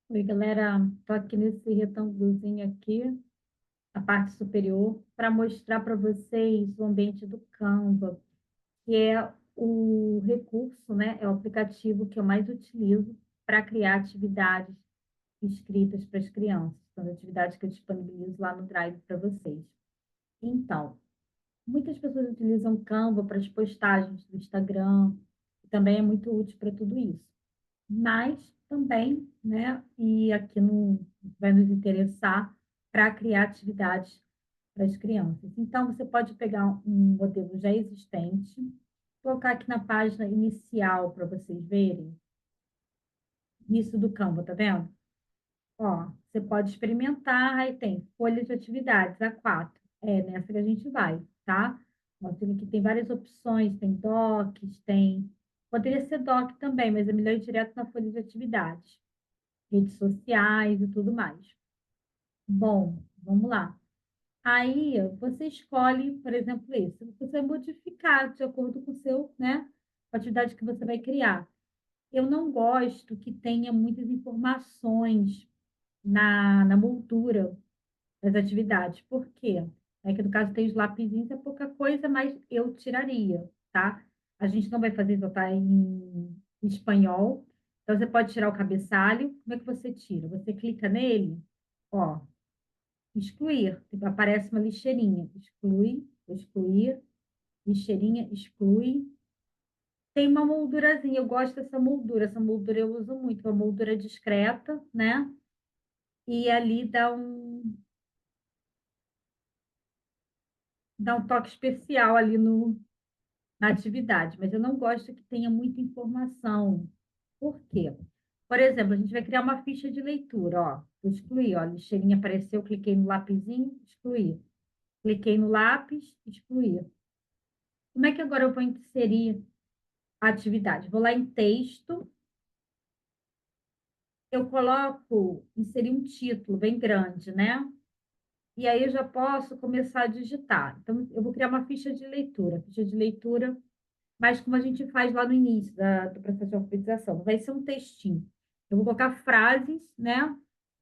Oi, galera. Estou aqui nesse retângulozinho aqui, a parte superior, para mostrar para vocês o ambiente do Canva, que é o recurso, né? É o aplicativo que eu mais utilizo para criar atividades escritas para as crianças. São atividades que eu disponibilizo lá no Drive para vocês. Então, muitas pessoas utilizam Canva para as postagens do Instagram, e também é muito útil para tudo isso. Mas também, né, e aqui no, vai nos interessar para criar atividades para as crianças. Então, você pode pegar um modelo já existente, colocar aqui na página inicial para vocês verem, isso do Canva, tá vendo? Ó, você pode experimentar, aí tem folha de atividades, A4. É nessa que a gente vai, tá? Mostra que tem várias opções, tem docs, tem... Poderia ser doc também, mas é melhor ir direto na folha de atividades. Redes sociais e tudo mais. Bom, vamos lá. Aí você escolhe, por exemplo, esse. Você vai modificar de acordo com o seu, né, com a atividade que você vai criar. Eu não gosto que tenha muitas informações na moldura das atividades. Por quê? É que no caso tem os lapisinhos, é pouca coisa, mas eu tiraria, tá? A gente não vai fazer isso, tá em espanhol. Então, você pode tirar o cabeçalho. Como é que você tira? Você clica nele, ó, excluir. Aparece uma lixeirinha. Exclui, excluir, lixeirinha, exclui. Tem uma moldurazinha, eu gosto dessa moldura. Essa moldura eu uso muito, uma moldura discreta, né? E ali dá um toque especial ali no, na atividade, mas eu não gosto que tenha muita informação. Por quê? Por exemplo, a gente vai criar uma ficha de leitura, ó. Eu excluí, ó, a lixeirinha apareceu, cliquei no lapisinho, excluí. Cliquei no lápis, excluí. Como é que agora eu vou inserir a atividade? Vou lá em texto, eu coloco, inserir um título bem grande, né? E aí eu já posso começar a digitar. Então, eu vou criar uma ficha de leitura, mas como a gente faz lá no início do processo de alfabetização, vai ser um textinho. Eu vou colocar frases, né?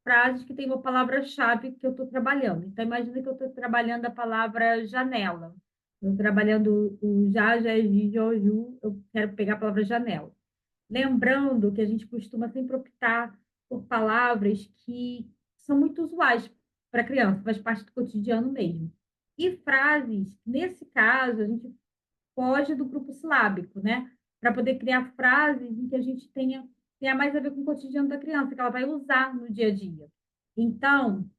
Frases que tem uma palavra-chave que eu estou trabalhando. Então, imagina que eu estou trabalhando a palavra janela. Estou trabalhando o já, já, ji, jo, ju, eu quero pegar a palavra janela. Lembrando que a gente costuma sempre optar por palavras que são muito usuais para a criança, faz parte do cotidiano mesmo. E frases, nesse caso, a gente foge do grupo silábico, né? Para poder criar frases em que a gente tenha mais a ver com o cotidiano da criança, que ela vai usar no dia a dia. Então,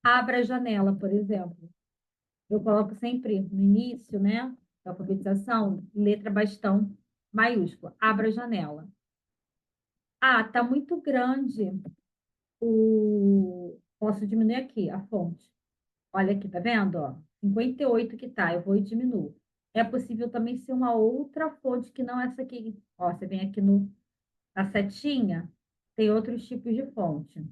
abra a janela, por exemplo. Eu coloco sempre no início, né, da alfabetização, letra bastão maiúscula. Abra a janela. Ah, tá muito grande o... Posso diminuir aqui a fonte. Olha aqui, tá vendo? Ó, 58 que tá, eu vou e diminuo. É possível também ser uma outra fonte que não essa aqui. Ó, você vem aqui na setinha, tem outros tipos de fonte,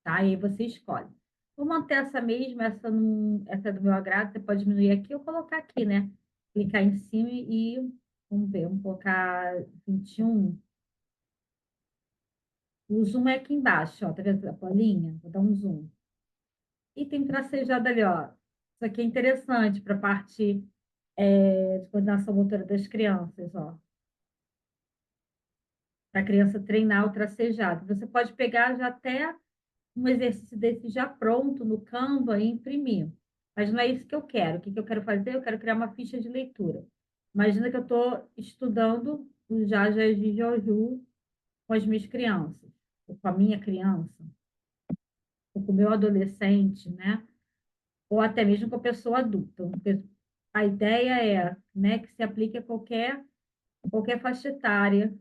tá? E aí você escolhe. Vou manter essa mesma, essa é do meu agrado, você pode diminuir aqui ou colocar aqui, né? Clicar em cima e, vamos ver, vamos colocar 21. O zoom é aqui embaixo, ó, tá vendo a bolinha? Vou dar um zoom. E tem tracejado ali, ó. Isso aqui é interessante para a parte de coordenação motora das crianças, ó. Para a criança treinar o tracejado. Você pode pegar já até um exercício desse já pronto no Canva e imprimir. Mas não é isso que eu quero. O que eu quero fazer? Eu quero criar uma ficha de leitura. Imagina que eu estou estudando o Jaja e Joju com as minhas crianças, ou com a minha criança, ou com o meu adolescente, né? Ou até mesmo com a pessoa adulta. A ideia é, né, que se aplique a qualquer faixa etária.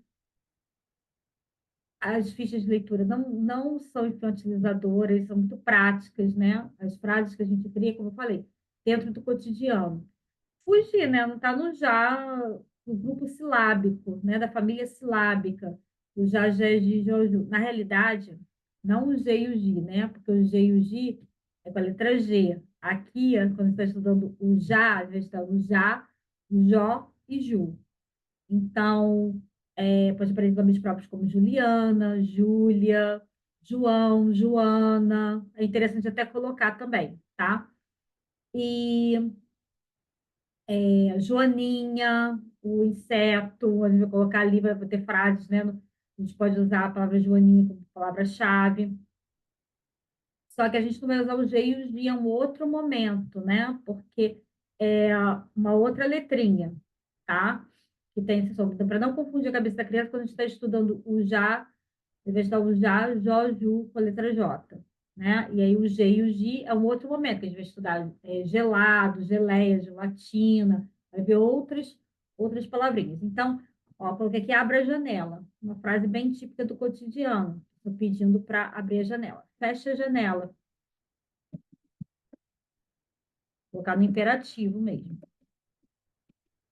As fichas de leitura não são infantilizadoras, são muito práticas, né? As frases que a gente cria, como eu falei, dentro do cotidiano. Fugir, né? Não está no já, no grupo silábico, né? Da família silábica, o já, já, ji, joju. Na realidade, não o G e o Gi, né? Porque o G e o Gi é com a letra G. Aqui, quando você está estudando o já, já está o já, o jó e ju. Então, Pode aparecer nomes próprios como Juliana, Júlia, João, Joana. É interessante até colocar também, tá? E Joaninha, o inseto, a gente vai colocar ali, vai ter frases, né? A gente pode usar a palavra Joaninha como palavra-chave. Só que a gente não vai usar o G e o G em um outro momento, né? Porque é uma outra letrinha, tá? Que tem esse som. Então, para não confundir a cabeça da criança, quando a gente está estudando o já, ao invés de estar o já, Jó, Ju, com a letra J, né? E aí o G e o G é um outro momento que a gente vai estudar gelado, geleia, gelatina, vai ver outras palavrinhas. Então, ó, coloquei aqui, abra a janela. Uma frase bem típica do cotidiano. Estou pedindo para abrir a janela. Fecha a janela. Vou colocar no imperativo mesmo.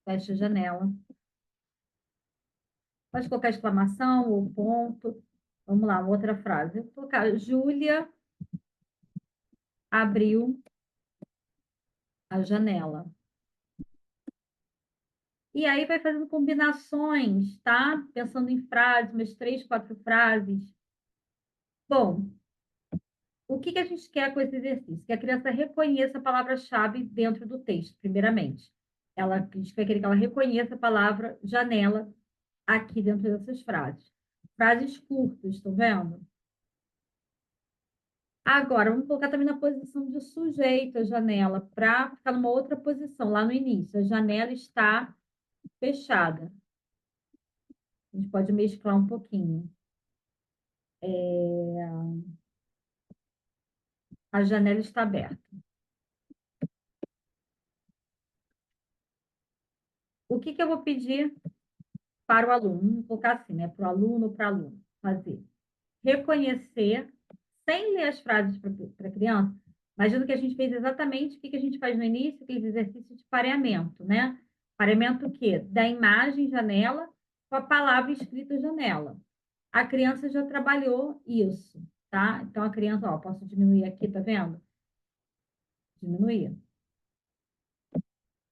Fecha a janela. Pode colocar exclamação ou ponto. Vamos lá, uma outra frase. Vou colocar, Júlia abriu a janela. E aí vai fazendo combinações, tá? Pensando em frases, umas 3, 4 frases. Bom, o que a gente quer com esse exercício? Que a criança reconheça a palavra-chave dentro do texto, primeiramente. A gente vai querer que ela reconheça a palavra janela aqui dentro dessas frases. Frases curtas, estão vendo? Agora, vamos colocar também na posição de sujeito a janela, para ficar numa outra posição, lá no início. A janela está fechada. A gente pode mesclar um pouquinho. A janela está aberta. O que eu vou pedir para o aluno? Vamos colocar assim, né? Para o aluno ou para a aluna fazer. Reconhecer, sem ler as frases para a criança. Imagina que a gente fez exatamente o que a gente faz no início, aqueles exercícios de pareamento, né? Pareamento o quê? Da imagem janela com a palavra escrita janela. A criança já trabalhou isso, tá? Então, a criança, ó, posso diminuir aqui, tá vendo? Diminuir.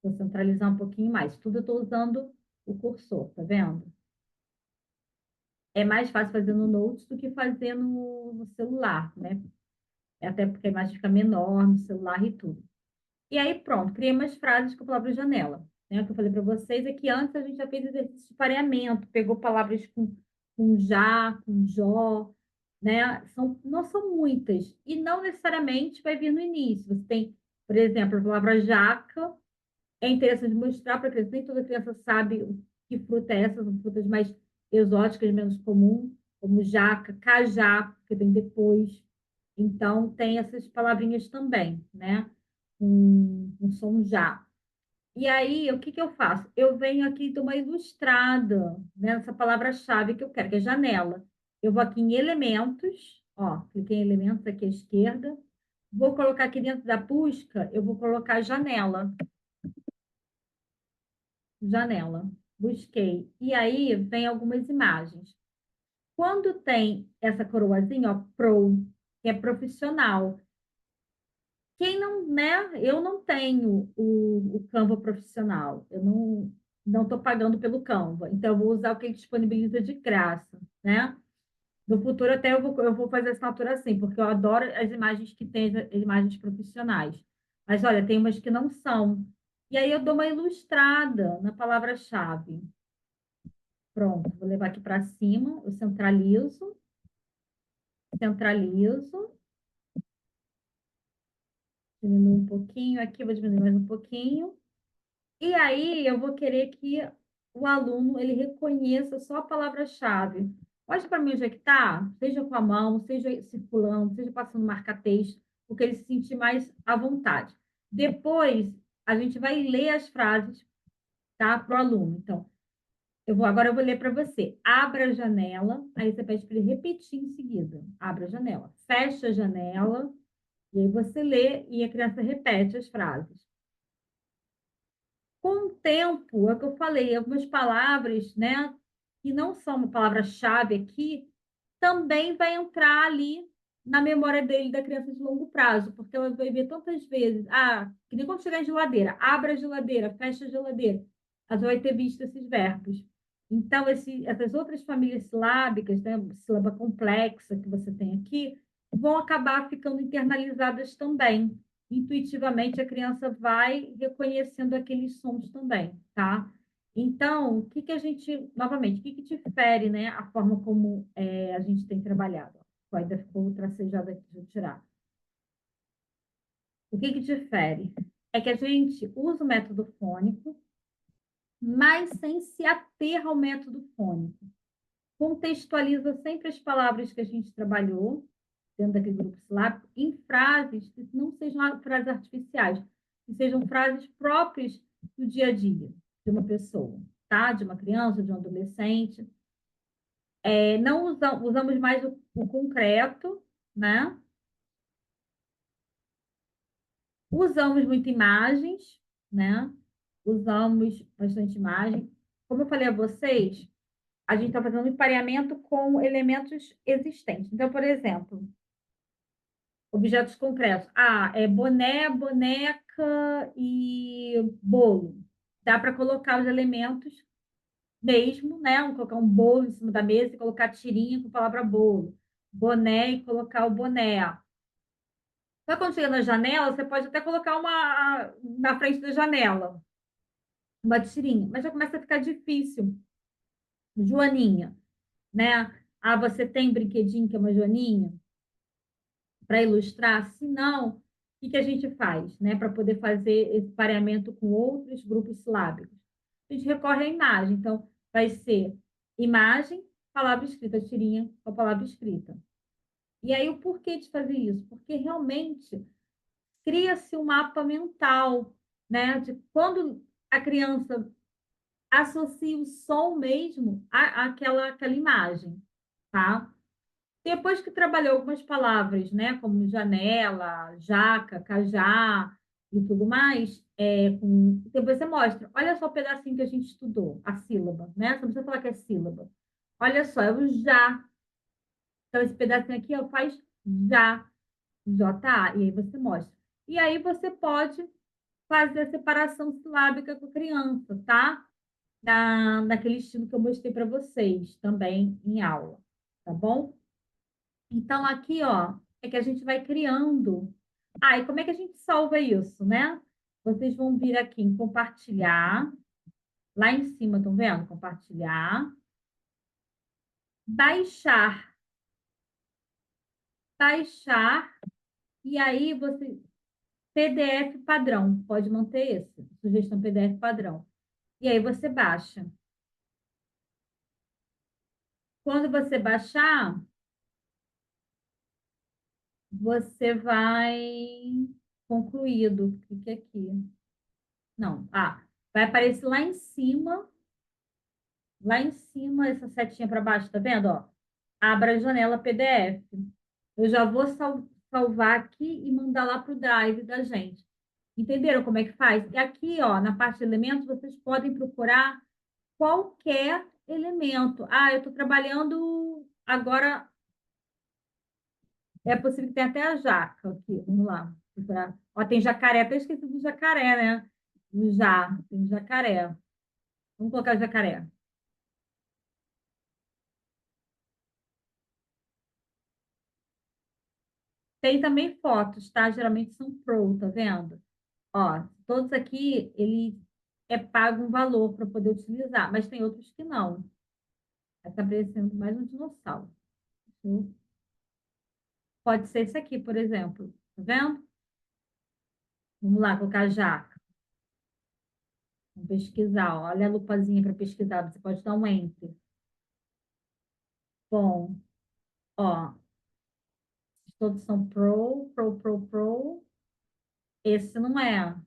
Vou centralizar um pouquinho mais. Tudo eu estou usando o cursor, tá vendo? É mais fácil fazer no Notes do que fazer no celular, né? Até porque a imagem fica menor no celular e tudo. E aí, pronto, criei umas frases com a palavra janela. Né? O que eu falei para vocês é que antes a gente já fez exercício de pareamento, pegou palavras com já, com jó, né? Não são muitas. E não necessariamente vai vir no início. Você tem, por exemplo, a palavra jaca. É interessante mostrar para a criança, nem toda criança sabe que fruta é essa, são frutas mais exóticas, menos comuns, como jaca, cajá, que vem depois. Então, tem essas palavrinhas também, né? Um som já. E aí, o que eu faço? Eu venho aqui e dou uma ilustrada nessa palavra-chave que eu quero, que é janela. Eu vou aqui em elementos, ó, cliquei em elementos aqui à esquerda. Vou colocar aqui dentro da busca, eu vou colocar janela. Janela. Busquei. E aí vem algumas imagens. Quando tem essa coroazinha, ó, pro, que é profissional. Quem não, né? Eu não tenho o Canva profissional. Eu não estou pagando pelo Canva. Então, eu vou usar o que ele disponibiliza de graça, né? No futuro, até eu vou fazer assinatura assim, porque eu adoro as imagens que tem, as imagens profissionais. Mas, olha, tem umas que não são. E aí, eu dou uma ilustrada na palavra-chave. Pronto, vou levar aqui para cima, eu centralizo, diminuo um pouquinho, aqui vou diminuir mais um pouquinho. E aí eu vou querer que o aluno ele reconheça só a palavra-chave. Mostra para mim onde é que está, seja com a mão, seja circulando, seja passando marca-texto, porque ele se sentir mais à vontade. Depois, a gente vai ler as frases, tá, para o aluno. Então, agora eu vou ler para você. Abra a janela, aí você pede para ele repetir em seguida. Abra a janela. Fecha a janela, e aí você lê e a criança repete as frases. Com o tempo, é o que eu falei, algumas palavras, né, que não são uma palavra-chave aqui, também vai entrar ali na memória dele, da criança de longo prazo, porque ela vai ver tantas vezes, que nem quando chegar em geladeira, abra a geladeira, fecha a geladeira, ela vai ter visto esses verbos. Então, essas outras famílias silábicas, né, sílaba complexa que você tem aqui, vão acabar ficando internalizadas também. Intuitivamente, a criança vai reconhecendo aqueles sons também, tá? Então, o que que a gente, novamente, o que que difere, né, a forma como a gente tem trabalhado? Ainda ficou tracejado aqui, deixa eu tirar. O que que difere? É que a gente usa o método fônico, mas sem se ater ao método fônico. Contextualiza sempre as palavras que a gente trabalhou dentro daquele grupo silábico em frases que não sejam frases artificiais, que sejam frases próprias do dia a dia de uma pessoa, tá? De uma criança, de um adolescente. Não usamos mais o concreto, né? Usamos muito imagens, né? Usamos bastante imagem. Como eu falei a vocês, a gente está fazendo um emparelhamento com elementos existentes. Então, por exemplo, objetos concretos. É boné, boneca e bolo. Dá para colocar os elementos mesmo, né? Vamos colocar um bolo em cima da mesa e colocar tirinha com a palavra bolo. Boné e colocar o boné. Só quando chega na janela, você pode até colocar uma na frente da janela, uma tirinha, mas já começa a ficar difícil. Joaninha, né? Você tem brinquedinho que é uma joaninha para ilustrar? Se não, o que que a gente faz, né? Para poder fazer esse pareamento com outros grupos silábicos? A gente recorre à imagem. Então, vai ser imagem, palavra escrita, tirinha com a palavra escrita. E aí, o porquê de fazer isso? Porque realmente cria-se um mapa mental, né? De quando a criança associa o som mesmo àquela imagem, tá? Depois que trabalhou algumas palavras, né, como janela, jaca, cajá e tudo mais, depois você mostra, olha só o pedacinho que a gente estudou, a sílaba, né? Você não precisa falar que é sílaba. Olha só, é o já. Então, esse pedacinho aqui ó, faz já, J-A, e aí você mostra. E aí você pode fazer a separação silábica com a criança, tá? Naquele estilo que eu mostrei para vocês também em aula, tá bom? Então, aqui, ó, é que a gente vai criando. E como é que a gente salva isso, né? Vocês vão vir aqui em compartilhar. Lá em cima, estão vendo? Compartilhar. Baixar. Baixar. E aí, você... PDF padrão. Pode manter esse. Sugestão PDF padrão. E aí, você baixa. Quando você baixar, você vai... Concluído. Clique aqui. Não. Vai aparecer lá em cima, essa setinha para baixo, tá vendo? Ó, abra a janela PDF. Eu já vou salvar aqui e mandar lá para o Drive da gente. Entenderam como é que faz? E aqui, ó, na parte de elementos, vocês podem procurar qualquer elemento. Eu estou trabalhando agora. É possível que tenha até a jaca aqui. Vamos lá. Ó, tem jacaré, até esqueci do jacaré, né? Tem jacaré. Vamos colocar jacaré. Tem também fotos, tá? Geralmente são pro, tá vendo? Ó, todos aqui, ele pago um valor para poder utilizar, mas tem outros que não. Está aparecendo mais um dinossauro. Pode ser esse aqui, por exemplo. Tá vendo? Vamos lá, colocar jaca. Vamos pesquisar. Ó. Olha a lupazinha para pesquisar. Você pode dar um enter. Bom, ó. Todos são pro. Esse não é,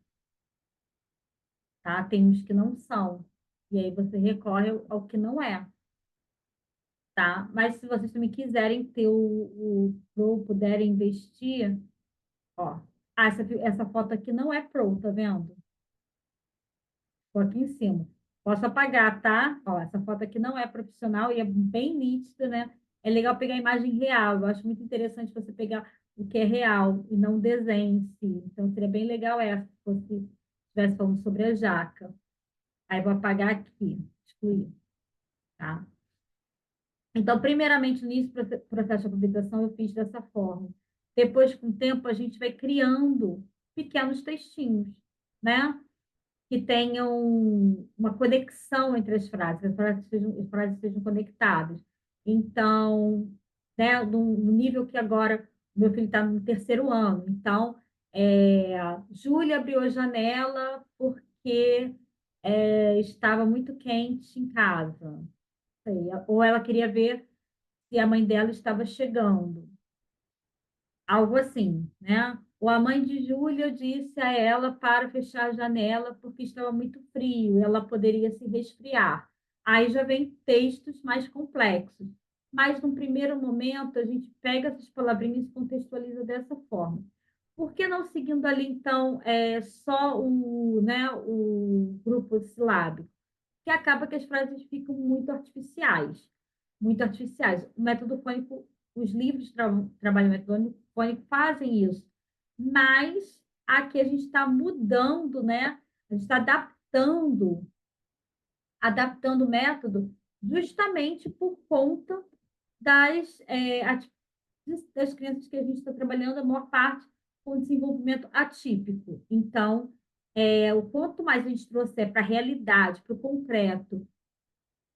tá? Tem uns que não são. E aí você recorre ao que não é. Tá? Mas se vocês também quiserem ter o Pro, puderem investir, ó. Essa foto aqui não é Pro, tá vendo? Tô aqui em cima. Posso apagar, tá? Ó, essa foto aqui não é profissional e é bem nítida, né? É legal pegar a imagem real. Eu acho muito interessante você pegar o que é real e não o desenho em si. Então, seria bem legal essa, se você estivesse falando sobre a jaca. Aí, vou apagar aqui, excluir. tá? Então, primeiramente, no início do processo de alfabetização, eu fiz dessa forma. Depois, com o tempo, a gente vai criando pequenos textinhos, né? Que tenham uma conexão entre as frases sejam conectadas. Então, né, no nível que agora meu filho está no terceiro ano, então, Júlia abriu a janela porque estava muito quente em casa. Sei, ou ela queria ver se a mãe dela estava chegando, algo assim, né? Ou a mãe de Júlia disse a ela para fechar a janela porque estava muito frio, ela poderia se resfriar. Aí já vem textos mais complexos. Mas, num primeiro momento, a gente pega essas palavrinhas e contextualiza dessa forma. Por que não seguindo ali, então, só o grupo silábico? Que acaba que as frases ficam muito artificiais. Muito artificiais. O método fônico, os livros de trabalho método fônico fazem isso. Mas aqui a gente está mudando, né? A gente está adaptando o método justamente por conta das crianças que a gente está trabalhando, a maior parte com desenvolvimento atípico. Então, o quanto mais a gente trouxer para a realidade, para o concreto,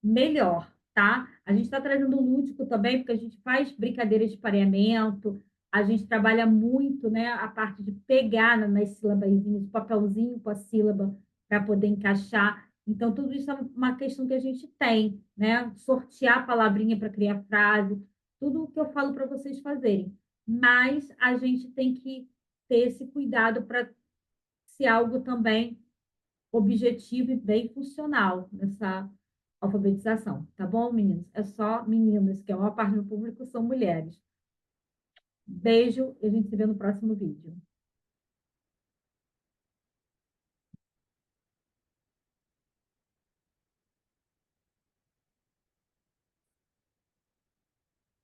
melhor, tá? A gente está trazendo o lúdico também, porque a gente faz brincadeiras de pareamento, a gente trabalha muito, né, a parte de pegar nas sílabazinhas, o papelzinho com a sílaba para poder encaixar. Então, tudo isso é uma questão que a gente tem, né? Sortear a palavrinha para criar frase, tudo o que eu falo para vocês fazerem. Mas a gente tem que ter esse cuidado para ser algo também objetivo e bem funcional nessa alfabetização, tá bom, meninos? É só meninas, que a maior parte do público são mulheres. Beijo e a gente se vê no próximo vídeo.